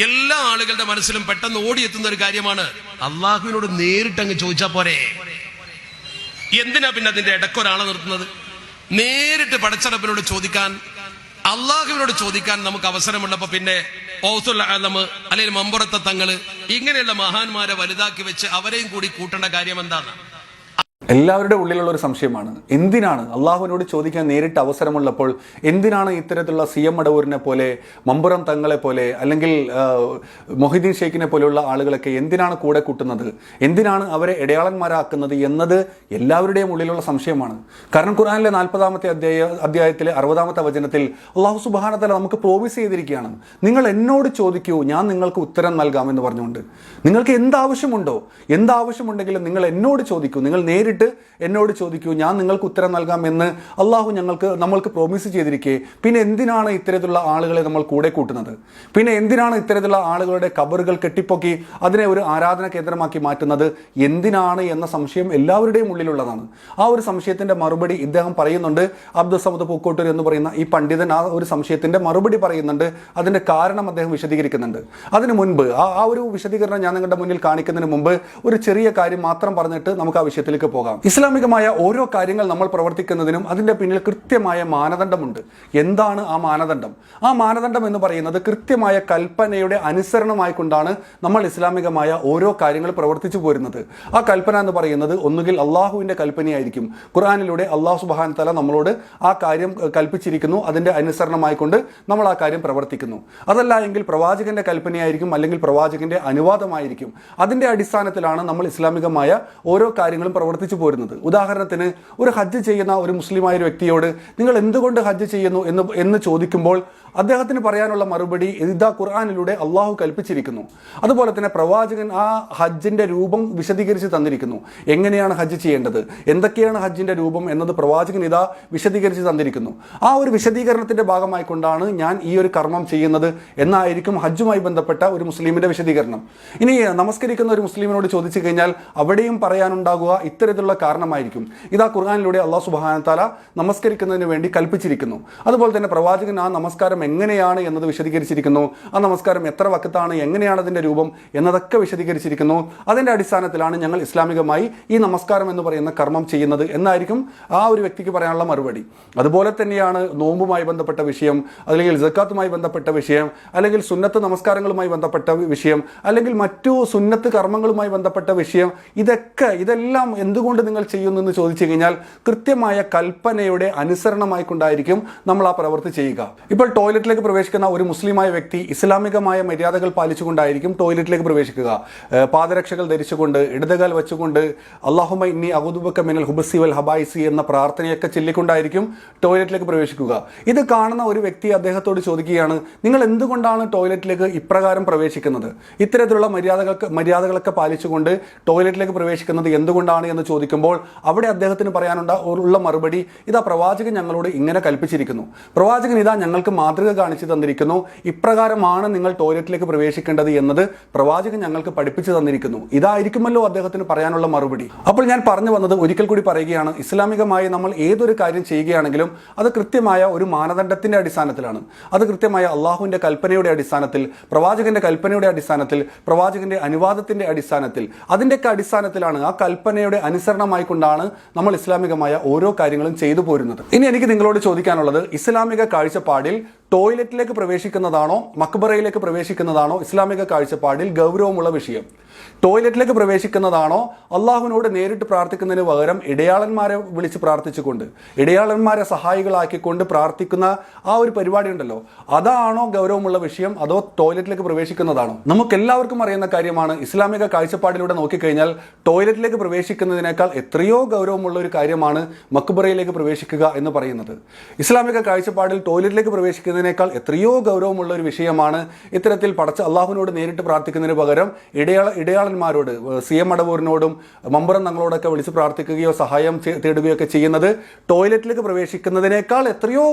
എല്ലാ ആളുകളുടെ മനസ്സിലും പെട്ടെന്ന് ഓടിയെത്തുന്ന ഒരു കാര്യമാണ്. അള്ളാഹുവിനോട് നേരിട്ട് അങ്ങ് ചോദിച്ചാ പോരെ? എന്തിനാ പിന്നെ അതിന്റെ ഇടയ്ക്കൊരാളെ നിർത്തുന്നത്? നേരിട്ട് പടച്ചറപ്പിനോട് ചോദിക്കാൻ, അള്ളാഹുവിനോട് ചോദിക്കാൻ നമുക്ക് അവസരമുള്ളപ്പോ പിന്നെ ഔസുൽ ആലം അല്ലെങ്കിൽ മമ്പുറത്തെ തങ്ങള് ഇങ്ങനെയുള്ള മഹാന്മാരെ വലുതാക്കി വെച്ച് അവരെയും കൂടി കൂട്ടേണ്ട കാര്യം എന്താണ്? എല്ലാവരുടെ ഉള്ളിലുള്ള ഒരു സംശയമാണ്, എന്തിനാണ് അള്ളാഹുവിനോട് ചോദിക്കാൻ നേരിട്ട് അവസരമുള്ളപ്പോൾ എന്തിനാണ് ഇത്തരത്തിലുള്ള CM മടവൂരിനെ പോലെ, മമ്പുറം തങ്ങളെ പോലെ, അല്ലെങ്കിൽ മൊഹിദ്ദീൻ ഷെയ്ഖിനെ പോലെയുള്ള ആളുകളൊക്കെ എന്തിനാണ് കൂടെ കൂട്ടുന്നത്, എന്തിനാണ് അവരെ ഇടയാളന്മാരാക്കുന്നത് എന്നത് എല്ലാവരുടെയും ഉള്ളിലുള്ള സംശയമാണ്. കാരണം ഖുർആനിലെ 40-ാമത്തെ അധ്യായത്തിലെ 60-ാമത്തെ വചനത്തിൽ അള്ളാഹു സുബ്ഹാനഹു വ തആല നമുക്ക് പ്രോമിസ് ചെയ്തിരിക്കുകയാണ്, നിങ്ങൾ എന്നോട് ചോദിക്കൂ, ഞാൻ നിങ്ങൾക്ക് ഉത്തരം നൽകാമെന്ന് പറഞ്ഞുകൊണ്ട്. നിങ്ങൾക്ക് എന്താവശ്യമുണ്ടെങ്കിലും നിങ്ങൾ എന്നോട് ചോദിക്കൂ, നിങ്ങൾ നേരിട്ട് എന്നോട് ചോദിക്കൂ, ഞാൻ നിങ്ങൾക്ക് ഉത്തരം നൽകാം എന്ന് അള്ളാഹു നമ്മൾക്ക് പ്രോമിസ് ചെയ്തിരിക്കെ പിന്നെ എന്തിനാണ് ഇത്തരത്തിലുള്ള ആളുകളെ നമ്മൾ കൂടെ കൂട്ടുന്നത്? പിന്നെ എന്തിനാണ് ഇത്തരത്തിലുള്ള ആളുകളുടെ ഖബറുകൾ കെട്ടിപ്പൊക്കി അതിനെ ഒരു ആരാധന കേന്ദ്രമാക്കി മാറ്റുന്നത്? എന്തിനാണ് എന്ന സംശയം എല്ലാവരുടെയും ഉള്ളിലുള്ളതാണ്. ആ ഒരു സംശയത്തിന്റെ മറുപടി ഇദ്ദേഹം പറയുന്നുണ്ട്. അബ്ദുൽ സമദ് പൂക്കോട്ടൂർ എന്ന് പറയുന്ന ഈ പണ്ഡിതൻ ആ ഒരു സംശയത്തിന്റെ മറുപടി പറയുന്നുണ്ട്. അതിന്റെ കാരണം അദ്ദേഹം വിശദീകരിക്കുന്നുണ്ട്. അതിനു മുൻപ് ആ ഒരു വിശദീകരണം ഞാൻ നിങ്ങളുടെ മുന്നിൽ കാണിക്കുന്നതിന് മുമ്പ് ഒരു ചെറിയ കാര്യം മാത്രം പറഞ്ഞിട്ട് നമുക്ക് ആ വിഷയത്തിലേക്ക് പോകാം. ഇസ്ലാമികമായ ഓരോ കാര്യങ്ങൾ നമ്മൾ പ്രവർത്തിക്കുന്നതിനും അതിന്റെ പിന്നിൽ കൃത്യമായ മാനദണ്ഡമുണ്ട്. എന്താണ് ആ മാനദണ്ഡം? ആ മാനദണ്ഡം എന്ന് പറയുന്നത് കൃത്യമായ കൽപ്പനയുടെ അനുസരണമായിക്കൊണ്ടാണ് നമ്മൾ ഇസ്ലാമികമായ ഓരോ കാര്യങ്ങൾ പ്രവർത്തിച്ചു പോരുന്നത്. ആ കൽപ്പന എന്ന് പറയുന്നത് ഒന്നുകിൽ അള്ളാഹുവിന്റെ കൽപ്പനയായിരിക്കും. ഖുർആനിലൂടെ അള്ളാഹു സുബ്ഹാനഹു വ തആല നമ്മളോട് ആ കാര്യം കൽപ്പിച്ചിരിക്കുന്നു, അതിന്റെ അനുസരണമായിക്കൊണ്ട് നമ്മൾ ആ കാര്യം പ്രവർത്തിക്കുന്നു. അതല്ല എങ്കിൽ പ്രവാചകന്റെ കൽപ്പനയായിരിക്കും, അല്ലെങ്കിൽ പ്രവാചകന്റെ അനുവാദമായിരിക്കും. അതിന്റെ അടിസ്ഥാനത്തിലാണ് നമ്മൾ ഇസ്ലാമികമായ ഓരോ കാര്യങ്ങളും പ്രവർത്തിച്ചു പോരുന്നത്. ഉദാഹരണത്തിന്, ഒരു ഹജ്ജ് ചെയ്യുന്ന ഒരു മുസ്ലിമായ ഒരു വ്യക്തിയോട് നിങ്ങൾ എന്തുകൊണ്ട് ഹജ്ജ് ചെയ്യുന്നു എന്ന് ചോദിക്കുമ്പോൾ അദ്ദേഹത്തിന് പറയാനുള്ള മറുപടി ഇതാ ഖുർആനിലൂടെ അള്ളാഹു കൽപ്പിച്ചിരിക്കുന്നു. അതുപോലെ തന്നെ പ്രവാചകൻ ആ ഹജ്ജിന്റെ രൂപം വിശദീകരിച്ച് തന്നിരിക്കുന്നു. എങ്ങനെയാണ് ഹജ്ജ് ചെയ്യേണ്ടത്, എന്തൊക്കെയാണ് ഹജ്ജിന്റെ രൂപം എന്നത് പ്രവാചകൻ ഇതാ വിശദീകരിച്ച് തന്നിരിക്കുന്നു. ആ ഒരു വിശദീകരണത്തിന്റെ ഭാഗമായിക്കൊണ്ടാണ് ഞാൻ ഈ ഒരു കർമ്മം ചെയ്യുന്നത് എന്നായിരിക്കും ഹജ്ജുമായി ബന്ധപ്പെട്ട ഒരു മുസ്ലിമിന്റെ വിശദീകരണം. ഇനി നമസ്കരിക്കുന്ന ഒരു മുസ്ലിമിനോട് ചോദിച്ചു കഴിഞ്ഞാൽ അവിടെയും പറയാനുണ്ടാകുക ഇത്തരത്തിലുള്ള കാരണമായിരിക്കും. ഇതാ ഖുർആനിലൂടെ അള്ളാഹു സുബ്ഹാനഹു വ തആല നമസ്കരിക്കുന്നതിന് വേണ്ടി കൽപ്പിച്ചിരിക്കുന്നു. അതുപോലെ തന്നെ പ്രവാചകൻ ആ നമസ്കാരം എങ്ങനെയാണ് എന്നത് വിശദീകരിച്ചിരിക്കുന്നു. ആ നമസ്കാരം എത്ര വഖത്താണ്, എങ്ങനെയാണ് അതിന്റെ രൂപം എന്നതൊക്കെ വിശദീകരിച്ചിരിക്കുന്നു. അതിന്റെ അടിസ്ഥാനത്തിലാണ് ഞങ്ങൾ ഇസ്ലാമികമായി ഈ നമസ്കാരം എന്ന് പറയുന്ന കർമ്മം ചെയ്യുന്നത് എന്നായിരിക്കും ആ ഒരു വ്യക്തിക്ക് പറയാനുള്ള മറുപടി. അതുപോലെ തന്നെയാണ് നോമ്പുമായി ബന്ധപ്പെട്ട വിഷയം, അല്ലെങ്കിൽ സക്കാത്തുമായി ബന്ധപ്പെട്ട വിഷയം, അല്ലെങ്കിൽ സുന്നത്ത് നമസ്കാരങ്ങളുമായി ബന്ധപ്പെട്ട വിഷയം, അല്ലെങ്കിൽ മറ്റു സുന്നത്ത് കർമ്മങ്ങളുമായി ബന്ധപ്പെട്ട വിഷയം. ഇതെല്ലാം എന്തുകൊണ്ട് നിങ്ങൾ ചെയ്യുന്നു എന്ന് ചോദിച്ചു കഴിഞ്ഞാൽ കൃത്യമായ കൽപ്പനയുടെ അനുസരണമായിക്കൊണ്ടായിരിക്കും നമ്മൾ ആ പ്രവൃത്തി ചെയ്യുക. ഇപ്പോൾ ടോയ്ലറ്റിലേക്ക് പ്രവേശിക്കുന്ന ഒരു മുസ്ലിമായ വ്യക്തി ഇസ്ലാമികമായ മര്യാദകൾ പാലിച്ചുകൊണ്ടായിരിക്കും ടോയ്ലറ്റിലേക്ക് പ്രവേശിക്കുക. പാദരക്ഷകൾ ധരിച്ചുകൊണ്ട്, ഇടതുകാൽ വെച്ചുകൊണ്ട്, അല്ലാഹുമ്മ ഇന്നി അഊദുബിക മിനൽ ഹുബ്സി വൽ ഹബായിസി എന്ന പ്രാർത്ഥനയൊക്കെ ചൊല്ലിക്കൊണ്ടായിരിക്കും ടോയ്ലറ്റിലേക്ക് പ്രവേശിക്കുക. ഇത് കാണുന്ന ഒരു വ്യക്തി അദ്ദേഹത്തോട് ചോദിക്കുകയാണ്, നിങ്ങൾ എന്തുകൊണ്ടാണ് ടോയ്ലറ്റിലേക്ക് ഇപ്രകാരം പ്രവേശിക്കുന്നത്? ഇത്തരത്തിലുള്ള മര്യാദകളൊക്കെ പാലിച്ചുകൊണ്ട് ടോയ്ലറ്റിലേക്ക് പ്രവേശിക്കുന്നത് എന്തുകൊണ്ടാണ് എന്ന് ചോദിക്കുമ്പോൾ അവിടെ അദ്ദേഹത്തിന് പറയാനുള്ള മറുപടി ഇതാ പ്രവാചകൻ ഞങ്ങളോട് ഇങ്ങനെ കൽപ്പിച്ചിരിക്കുന്നു. പ്രവാചകൻ ഇതാ ഞങ്ങൾക്ക് മാതൃക കാണിച്ചു തന്നിരിക്കുന്നു. ഇപ്രകാരമാണ് നിങ്ങൾ ടോയ്ലറ്റിലേക്ക് പ്രവേശിക്കേണ്ടത് എന്നത് പ്രവാചകൻ ഞങ്ങൾക്ക് പഠിപ്പിച്ചു തന്നിരിക്കുന്നു. ഇതായിരിക്കുമല്ലോ അദ്ദേഹത്തിന് പറയാനുള്ള മറുപടി. അപ്പോൾ ഞാൻ പറഞ്ഞു വന്നത് ഒരിക്കൽ കൂടി പറയുകയാണ്, ഇസ്ലാമികമായി നമ്മൾ ഏതൊരു കാര്യം ചെയ്യുകയാണെങ്കിലും അത് കൃത്യമായ ഒരു മാനദണ്ഡത്തിന്റെ അടിസ്ഥാനത്തിലാണ്. അത് കൃത്യമായ അള്ളാഹുവിന്റെ കൽപ്പനയുടെ അടിസ്ഥാനത്തിൽ, പ്രവാചകന്റെ കൽപ്പനയുടെ അടിസ്ഥാനത്തിൽ, പ്രവാചകന്റെ അനുവാദത്തിന്റെ അടിസ്ഥാനത്തിൽ, അതിൻ്റെയൊക്കെ അടിസ്ഥാനത്തിലാണ്, ആ കൽപ്പനയുടെ അനുസരണമായിക്കൊണ്ടാണ് നമ്മൾ ഇസ്ലാമികമായ ഓരോ കാര്യങ്ങളും ചെയ്തു പോരുന്നത്. ഇനി എനിക്ക് നിങ്ങളോട് ചോദിക്കാനുള്ളത്, ഇസ്ലാമിക കാഴ്ചപ്പാടിൽ ടോയ്ലറ്റിലേക്ക് പ്രവേശിക്കുന്നതാണോ മക്ബറയിലേക്ക് പ്രവേശിക്കുന്നതാണോ ഇസ്ലാമിക കാഴ്ചപ്പാടിൽ ഗൗരവമുള്ള വിഷയം? ടോയ്ലറ്റിലേക്ക് പ്രവേശിക്കുന്നതാണോ അള്ളാഹുവിനോട് നേരിട്ട് പ്രാർത്ഥിക്കുന്നതിന് പകരം ഇടയാളന്മാരെ വിളിച്ച് പ്രാർത്ഥിച്ചുകൊണ്ട്, ഇടയാളന്മാരെ സഹായികളാക്കിക്കൊണ്ട് പ്രാർത്ഥിക്കുന്ന ആ ഒരു പരിപാടി ഉണ്ടല്ലോ, അതാണോ ഗൗരവമുള്ള വിഷയം, അതോ ടോയ്ലറ്റിലേക്ക് പ്രവേശിക്കുന്നതാണോ? നമുക്ക് എല്ലാവർക്കും അറിയുന്ന കാര്യമാണ്, ഇസ്ലാമിക കാഴ്ചപ്പാടിലൂടെ നോക്കിക്കഴിഞ്ഞാൽ ടോയ്ലറ്റിലേക്ക് പ്രവേശിക്കുന്നതിനേക്കാൾ എത്രയോ ഗൗരവമുള്ള ഒരു കാര്യമാണ് മക്ബറയിലേക്ക് പ്രവേശിക്കുക എന്ന് പറയുന്നത്. ഇസ്ലാമിക കാഴ്ചപ്പാടിൽ ടോയ്ലറ്റിലേക്ക് പ്രവേശിക്കുന്നതിനേക്കാൾ എത്രയോ ഗൗരവമുള്ള ഒരു വിഷയമാണ് ഇത്തരത്തിൽ അള്ളാഹുവിനോട് നേരിട്ട് പ്രാർത്ഥിക്കുന്നതിന് പകരം ഇടയാളന്മാരോട്, CM മടവൂരിനോടും മമ്പുറം തങ്ങളോടൊക്കെ വിളിച്ച് പ്രാർത്ഥിക്കുകയോ സഹായം തേടുകയോ ഒക്കെ ചെയ്യുന്നത് ടോയ്ലറ്റിലേക്ക് പ്രവേശിക്കുന്നതിനേക്കാൾ എത്രയോ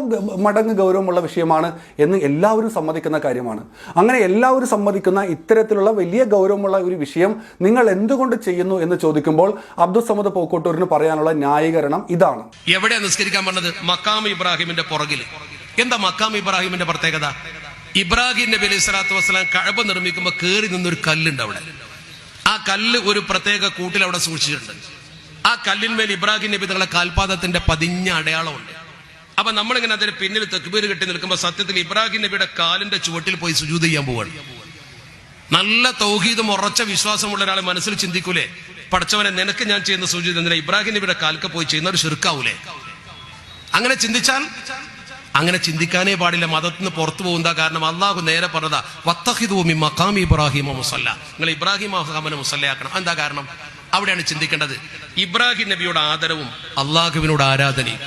മടങ്ങ് ഗൗരവമുള്ള വിഷയമാണ് എന്ന് എല്ലാവരും സമ്മതിക്കുന്ന കാര്യമാണ്. അങ്ങനെ എല്ലാവരും സമ്മതിക്കുന്ന ഇത്തരത്തിലുള്ള വലിയ ഗൗരവമുള്ള ഒരു വിഷയം നിങ്ങൾ എന്തുകൊണ്ട് ചെയ്യുന്നു എന്ന് ചോദിക്കുമ്പോൾ അബ്ദുൽ സമദ് പൂക്കോട്ടൂരിന് പറയാനുള്ള ന്യായീകരണം ഇതാണ്. എവിടെ നിസ്കരിക്കാൻ പറഞ്ഞത്? മക്കാം ഇബ്രാഹിമിന്റെ പുറകിൽ. എന്താ മക്കാം ഇബ്രാഹിമിന്റെ പ്രത്യേകത? ഇബ്രാഹിം നബി അലൈഹി സ്വലാത്തു വസ്സലാം കഅബ നിർമ്മിക്കുമ്പോൾ കയറി നിന്നൊരു കല്ലുണ്ട് അവിടെ. ആ കല്ല് ഒരു പ്രത്യേക കൂട്ടിൽ അവിടെ സൂക്ഷിച്ചിട്ടുണ്ട്. ആ കല്ലിന്മേൽ ഇബ്രാഹിം നബി തങ്ങളുടെ കാൽപാദത്തിന്റെ പതിഞ്ഞ അടയാളമുണ്ട്. അപ്പൊ നമ്മളിങ്ങനെ അതിന് പിന്നിൽ തക്ബീർ കെട്ടി നിൽക്കുമ്പോൾ സത്യത്തിൽ ഇബ്രാഹിം നബിയുടെ കാലിന്റെ ചുവട്ടിൽ പോയി സുജൂദ് ചെയ്യാൻ പോവാണ്. നല്ല തൗഹീദും ഉറച്ച വിശ്വാസമുള്ള ഒരാളെ മനസ്സിൽ ചിന്തിക്കൂലേ, പടച്ചവനെ നിനക്ക് ഞാൻ ചെയ്യുന്ന സുജൂദ് എന്തിനാ ഇബ്രാഹിം നബിയുടെ കാൽക്ക പോയി ചെയ്യുന്ന ഒരു ഷിർക്കാവൂലേ? അങ്ങനെ ചിന്തിച്ചാൽ, അങ്ങനെ ചിന്തിക്കാനേ പാടില്ല. മതത്തിൽ നിന്ന് പുറത്തു പോകുന്ന കാരണം അള്ളാഹു നേരെ പറഞ്ഞതാ, വത്തഖിദൂ മിൻ മഖാമി ഇബ്രാഹിമ മുസല്ല, നിങ്ങൾ ഇബ്രാഹിം മഖാമിനെ മുസല്ലയാക്കണം. എന്താ കാരണം? അവിടെയാണ് ചിന്തിക്കേണ്ടത്. ഇബ്രാഹിം നബിയോട് ആദരവും അള്ളാഹുവിനോട് ആരാധനയും,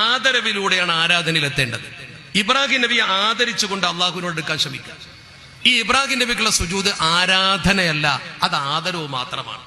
ആദരവിലൂടെയാണ് ആരാധനയിൽ എത്തേണ്ടത്. ഇബ്രാഹിം നബിയെ ആദരിച്ചുകൊണ്ട് അള്ളാഹുവിനോട് എടുക്കാൻ ശ്രമിക്കുക. ഈ ഇബ്രാഹിം നബിക്കുള്ള സുജൂദ് ആരാധനയല്ല, അത് ആദരവ് മാത്രമാണ്.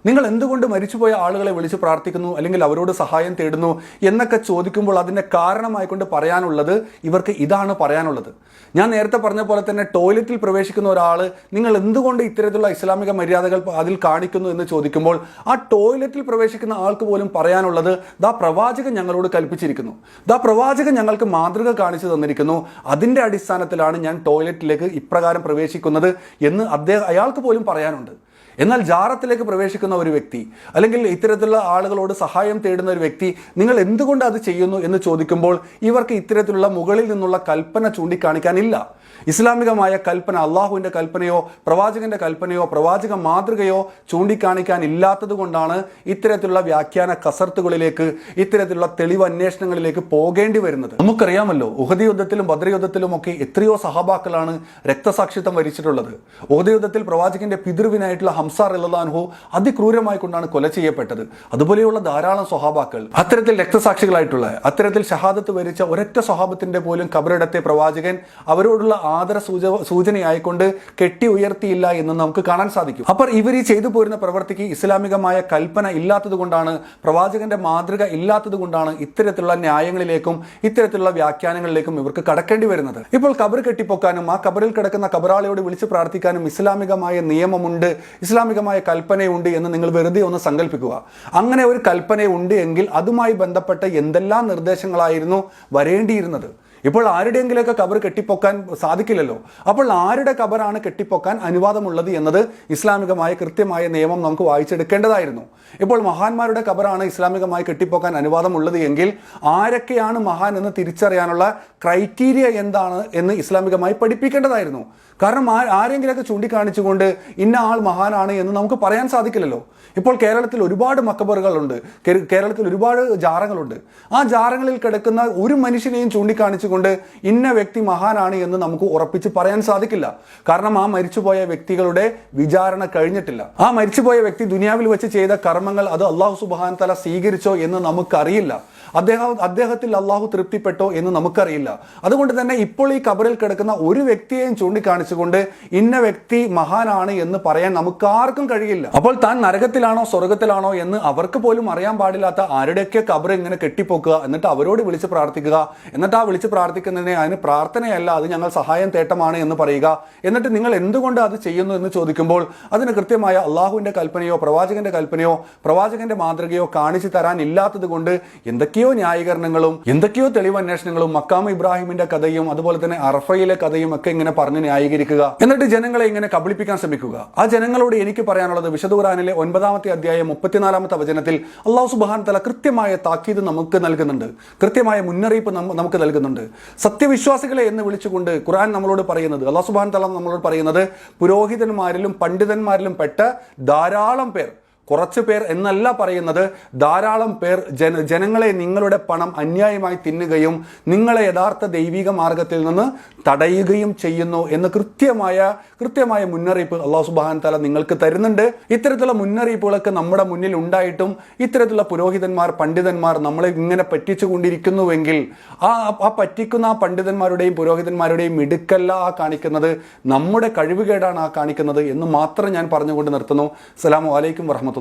നിങ്ങൾ എന്തുകൊണ്ട് മരിച്ചുപോയ ആളുകളെ വിളിച്ച് പ്രാർത്ഥിക്കുന്നു അല്ലെങ്കിൽ അവരോട് സഹായം തേടുന്നു എന്നൊക്കെ ചോദിക്കുമ്പോൾ അതിൻ്റെ കാരണമായിക്കൊണ്ട് പറയാനുള്ളത്, ഇവർക്ക് ഇതാണ് പറയാനുള്ളത്. ഞാൻ നേരത്തെ പറഞ്ഞ പോലെ തന്നെ ടോയ്ലറ്റിൽ പ്രവേശിക്കുന്ന ഒരാൾ നിങ്ങൾ എന്തുകൊണ്ട് ഇത്തരത്തിലുള്ള ഇസ്ലാമിക മര്യാദകൾ അതിൽ കാണിക്കുന്നു എന്ന് ചോദിക്കുമ്പോൾ ആ ടോയ്ലറ്റിൽ പ്രവേശിക്കുന്ന ആൾക്ക് പോലും പറയാനുള്ളത്, ദാ പ്രവാചകൻ ഞങ്ങളോട് കൽപ്പിച്ചിരിക്കുന്നു, ദാ പ്രവാചകൻ ഞങ്ങൾക്ക് മാതൃക കാണിച്ചു തന്നിരിക്കുന്നു, അതിൻ്റെ അടിസ്ഥാനത്തിലാണ് ഞാൻ ടോയ്ലറ്റിലേക്ക് ഇപ്രകാരം പ്രവേശിക്കുന്നത് എന്ന് അയാൾക്ക് പോലും പറയാനുണ്ട്. എന്നാൽ ജാറത്തിലേക്ക് പ്രവേശിക്കുന്ന ഒരു വ്യക്തി അല്ലെങ്കിൽ ഇത്തരത്തിലുള്ള ആളുകളോട് സഹായം തേടുന്ന ഒരു വ്യക്തി നിങ്ങൾ എന്തുകൊണ്ട് അത് ചെയ്യുന്നു എന്ന് ചോദിക്കുമ്പോൾ ഇവർക്ക് ഇത്തരത്തിലുള്ള മുകളിൽ നിന്നുള്ള കൽപ്പന ചൂണ്ടിക്കാണിക്കാനില്ല. ഇസ്ലാമികമായ കൽപ്പന, അള്ളാഹുവിൻ്റെ കൽപ്പനയോ പ്രവാചകന്റെ കൽപ്പനയോ പ്രവാചക മാതൃകയോ ചൂണ്ടിക്കാണിക്കാൻ ഇല്ലാത്തത് കൊണ്ടാണ് ഇത്തരത്തിലുള്ള വ്യാഖ്യാന കസർത്തുകളിലേക്ക്, ഇത്തരത്തിലുള്ള തെളിവ് അന്വേഷണങ്ങളിലേക്ക് പോകേണ്ടി വരുന്നത്. നമുക്കറിയാമല്ലോ, ഉഹദ് യുദ്ധത്തിലും ബദ്ർ യുദ്ധത്തിലും ഒക്കെ എത്രയോ സഹാബാക്കളാണ് രക്തസാക്ഷിത്വം വരിച്ചിട്ടുള്ളത്. ഉഹദ് യുദ്ധത്തിൽ പ്രവാചകന്റെ പിതൃവിനായിട്ടുള്ള ഹംസ റളിയല്ലാഹു അൻഹു അതിക്രൂരമായി കൊണ്ടാണ് കൊല ചെയ്യപ്പെട്ടത്. അതുപോലെയുള്ള ധാരാളം സ്വഹാബാക്കൾ, അത്തരത്തിൽ രക്തസാക്ഷികളായിട്ടുള്ള, അത്തരത്തിൽ ഷഹാദത്ത് വരിച്ച ഒരൊറ്റ സ്വഹാബത്തിന്റെ പോലും ഖബറിടത്തെ പ്രവാചകൻ അവരോടുള്ള ആദര സൂചനയായിക്കൊണ്ട് കെട്ടി ഉയർത്തിയില്ല എന്ന് നമുക്ക് കാണാൻ സാധിക്കും. അപ്പോൾ ഇവർ ഈ ചെയ്തു പോരുന്ന പ്രവൃത്തിക്ക് ഇസ്ലാമികമായ കൽപ്പന ഇല്ലാത്തത് കൊണ്ടാണ്, പ്രവാചകന്റെ മാതൃക ഇല്ലാത്തത് കൊണ്ടാണ് ഇത്തരത്തിലുള്ള ന്യായങ്ങളിലേക്കും ഇത്തരത്തിലുള്ള വ്യാഖ്യാനങ്ങളിലേക്കും ഇവർക്ക് കടക്കേണ്ടി വരുന്നത്. ഇപ്പോൾ ഖബർ കെട്ടിപ്പൊക്കാനും ആ ഖബറിൽ കിടക്കുന്ന ഖബറാളിയോട് വിളിച്ച് പ്രാർത്ഥിക്കാനും ഇസ്ലാമികമായ നിയമമുണ്ട്, ഇസ്ലാമികമായ കൽപ്പനയുണ്ട് എന്ന് നിങ്ങൾ വെറുതെ ഒന്ന് സങ്കല്പിക്കുക. അങ്ങനെ ഒരു കൽപ്പനയുണ്ട് എങ്കിൽ അതുമായി ബന്ധപ്പെട്ട എന്തെല്ലാം നിർദ്ദേശങ്ങളായിരുന്നു വരേണ്ടിയിരുന്നത്? ഇപ്പോൾ ആരുടെയെങ്കിലൊക്കെ ഖബർ കെട്ടിപ്പൊക്കാൻ സാധിക്കില്ലല്ലോ. അപ്പോൾ ആരുടെ ഖബറാണ് കെട്ടിപ്പൊക്കാൻ അനുവാദമുള്ളത് എന്നത് ഇസ്ലാമികമായ കൃത്യമായ നിയമം നമുക്ക് വായിച്ചെടുക്കേണ്ടതായിരുന്നു. ഇപ്പോൾ മഹാന്മാരുടെ ഖബറാണ് ഇസ്ലാമികമായി കെട്ടിപ്പൊക്കാൻ അനുവാദമുള്ളത് എങ്കിൽ ആരൊക്കെയാണ് മഹാൻ എന്ന് തിരിച്ചറിയാനുള്ള ക്രൈറ്റീരിയ എന്താണ് എന്ന് ഇസ്ലാമികമായി പഠിപ്പിക്കേണ്ടതായിരുന്നു. കാരണം ആരെങ്കിലൊക്കെ ചൂണ്ടിക്കാണിച്ചുകൊണ്ട് ഇന്ന ആൾ മഹാനാണ് എന്ന് നമുക്ക് പറയാൻ സാധിക്കില്ലല്ലോ. ഇപ്പോൾ കേരളത്തിൽ ഒരുപാട് മക്കബറുകളുണ്ട്, കേരളത്തിൽ ഒരുപാട് ജാറങ്ങളുണ്ട്. ആ ജാറങ്ങളിൽ കിടക്കുന്ന ഒരു മനുഷ്യനെയും ചൂണ്ടിക്കാണിച്ചുകൊണ്ട് ഇന്ന വ്യക്തി മഹാനാണ് എന്ന് നമുക്ക് ഉറപ്പിച്ച് പറയാൻ സാധിക്കില്ല. കാരണം ആ മരിച്ചുപോയ വ്യക്തികളുടെ വിചാരണ കഴിഞ്ഞിട്ടില്ല. ആ മരിച്ചുപോയ വ്യക്തി ദുനിയാവിൽ വെച്ച് ചെയ്ത കർമ്മങ്ങൾ അത് അള്ളാഹു സുബ്ഹാനഹു വ തആല സ്വീകരിച്ചോ എന്ന് നമുക്കറിയില്ല. അദ്ദേഹത്തിൽ അള്ളാഹു തൃപ്തിപ്പെട്ടോ എന്ന് നമുക്കറിയില്ല. അതുകൊണ്ട് തന്നെ ഇപ്പോൾ ഈ ഖബറിൽ കിടക്കുന്ന ഒരു വ്യക്തിയെയും ചൂണ്ടിക്കാണിച്ചുകൊണ്ട് ഇന്ന വ്യക്തി മഹാനാണ് എന്ന് പറയാൻ നമുക്ക് ആർക്കും കഴിയില്ല. അപ്പോൾ താൻ നരകത്തിലാണോ സ്വർഗത്തിലാണോ എന്ന് അവർക്ക് പോലും അറിയാൻ പാടില്ലാത്ത ആരുടെയൊക്കെ ഖബർ ഇങ്ങനെ കെട്ടിപ്പോക്കുക, എന്നിട്ട് അവരോട് വിളിച്ച് പ്രാർത്ഥിക്കുക, എന്നിട്ട് ആ വിളിച്ച് പ്രാർത്ഥിക്കുന്നതിനെ അതിന് പ്രാർത്ഥനയല്ല, അത് ഞങ്ങൾ സഹായം തേട്ടമാണ് എന്ന് പറയുക. എന്നിട്ട് നിങ്ങൾ എന്തുകൊണ്ട് അത് ചെയ്യുന്നു എന്ന് ചോദിക്കുമ്പോൾ അതിന് കൃത്യമായ അള്ളാഹുവിന്റെ കൽപ്പനയോ പ്രവാചകന്റെ കൽപ്പനയോ പ്രവാചകന്റെ മാതൃകയോ കാണിച്ചു തരാൻ ഇല്ലാത്തത് കൊണ്ട് എന്തൊക്കെയോ ന്യായീകരണങ്ങളും എന്തൊക്കെയോ തെളിവന്വേഷണങ്ങളും മക്കാം ഇബ്രാഹിമിന്റെ കഥയും അതുപോലെ തന്നെ അറഫയിലെ കഥയും ഒക്കെ ഇങ്ങനെ പറഞ്ഞ് ന്യായീകരിക്കുക, എന്നിട്ട് ജനങ്ങളെ ഇങ്ങനെ കബളിപ്പിക്കാൻ ശ്രമിക്കുക. ആ ജനങ്ങളോട് എനിക്ക് പറയാനുള്ളത്, വിശുദ്ധ ഖുർആനിലെ 9-ാമത്തെ അധ്യായം 34-ാമത്തെ വചനത്തിൽ അല്ലാഹു സുബ്ഹാനഹു വ തആല കൃത്യമായ താക്കീത് നമുക്ക് നൽകുന്നുണ്ട്, കൃത്യമായ മുന്നറിയിപ്പ് നമുക്ക് നൽകുന്നുണ്ട്. സത്യവിശ്വാസികളെ എന്ന് വിളിച്ചുകൊണ്ട് ഖുർആൻ നമ്മളോട് പറയുന്നത്, അല്ലാഹു സുബ്ഹാനഹു വ തആല നമ്മളോട് പറയുന്നത്, പുരോഹിതന്മാരിലും പണ്ഡിതന്മാരിലും പെട്ട ധാരാളം പേർ, കുറച്ച് പേർ എന്നല്ല പറയുന്നത്, ധാരാളം പേർ ജനങ്ങളെ നിങ്ങളുടെ പണം അന്യായമായി തിന്നുകയും നിങ്ങളെ യഥാർത്ഥ ദൈവിക മാർഗത്തിൽ നിന്ന് തടയുകയും ചെയ്യുന്നു എന്ന് കൃത്യമായ മുന്നറിയിപ്പ് അല്ലാഹു സുബ്ഹാനഹു വ തആല നിങ്ങൾക്ക് തരുന്നുണ്ട്. ഇത്തരത്തിലുള്ള മുന്നറിയിപ്പുകളൊക്കെ നമ്മുടെ മുന്നിൽ ഉണ്ടായിട്ടും ഇത്തരത്തിലുള്ള പുരോഹിതന്മാർ പണ്ഡിതന്മാർ നമ്മളെ ഇങ്ങനെ പറ്റിച്ചുകൊണ്ടിരിക്കുന്നുവെങ്കിൽ ആ പറ്റിക്കുന്ന ആ പണ്ഡിതന്മാരുടെയും പുരോഹിതന്മാരുടെയും മിടുക്കല്ല ആ കാണിക്കുന്നത്, നമ്മുടെ കഴിവുകേടാണ് ആ കാണിക്കുന്നത് എന്ന് മാത്രം ഞാൻ പറഞ്ഞുകൊണ്ട് നിർത്തുന്നു. അസ്സലാമു അലൈക്കും വറഹ്മത്തുള്ളാഹി.